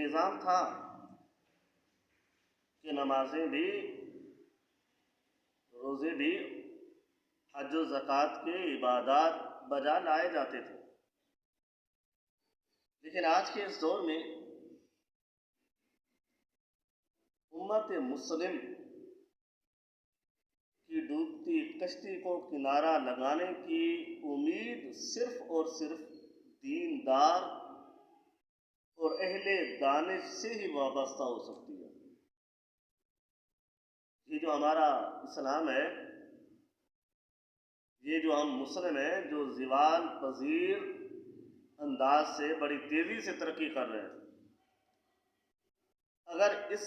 نظام تھا کہ نمازیں بھی، روزے بھی، حج و زکوٰۃ کے عبادات بجا لائے جاتے تھے. لیکن آج کے اس دور میں امت مسلم کی ڈوبتی کشتی کو کنارہ لگانے کی امید صرف اور صرف دیندار اور اہل دانش سے ہی وابستہ ہو سکتی ہے. یہ جو ہمارا اسلام ہے، یہ جو ہم مسلم ہیں، جو زوال پذیر انداز سے بڑی تیزی سے ترقی کر رہے ہیں، اگر اس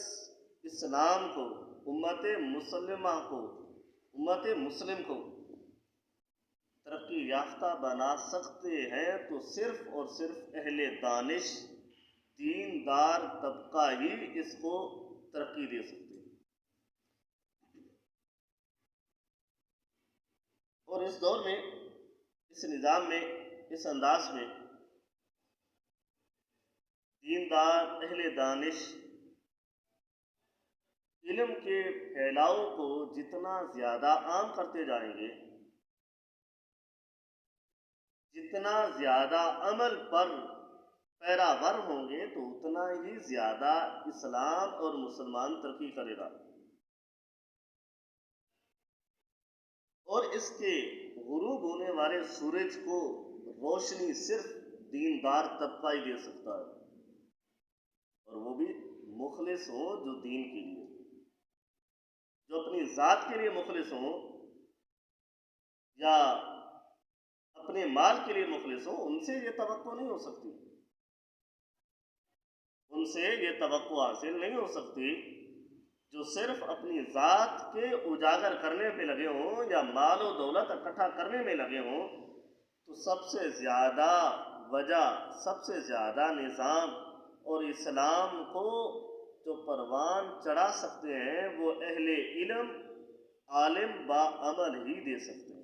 اسلام کو، امت مسلم کو ترقی یافتہ بنا سکتے ہیں تو صرف اور صرف اہل دانش، دیندار طبقہ ہی اس کو ترقی دے سکتے ہیں. اور اس دور میں، اس نظام میں، اس انداز میں دیندار، اہل دانش علم کے پھیلاؤ کو جتنا زیادہ عام کرتے جائیں گے، جتنا زیادہ عمل پر پیراور ہوں گے، تو اتنا ہی زیادہ اسلام اور مسلمان ترقی کرے گا. اور اس کے غروب ہونے والے سورج کو روشنی صرف دیندار طبقہ ہی دے سکتا ہے، اور وہ بھی مخلص ہوں، جو دین کے لیے، جو اپنی ذات کے لیے مخلص ہوں یا اپنے مال کے لیے مخلص ہوں. ان سے یہ توقع نہیں ہو سکتی، ان سے یہ توقع حاصل نہیں ہو سکتی جو صرف اپنی ذات کے اجاگر کرنے پہ لگے ہوں یا مال و دولت اکٹھا کرنے میں لگے ہوں. تو سب سے زیادہ وجہ، سب سے زیادہ نظام اور اسلام کو جو پروان چڑھا سکتے ہیں، وہ اہل علم، عالم با عمل ہی دے سکتے ہیں.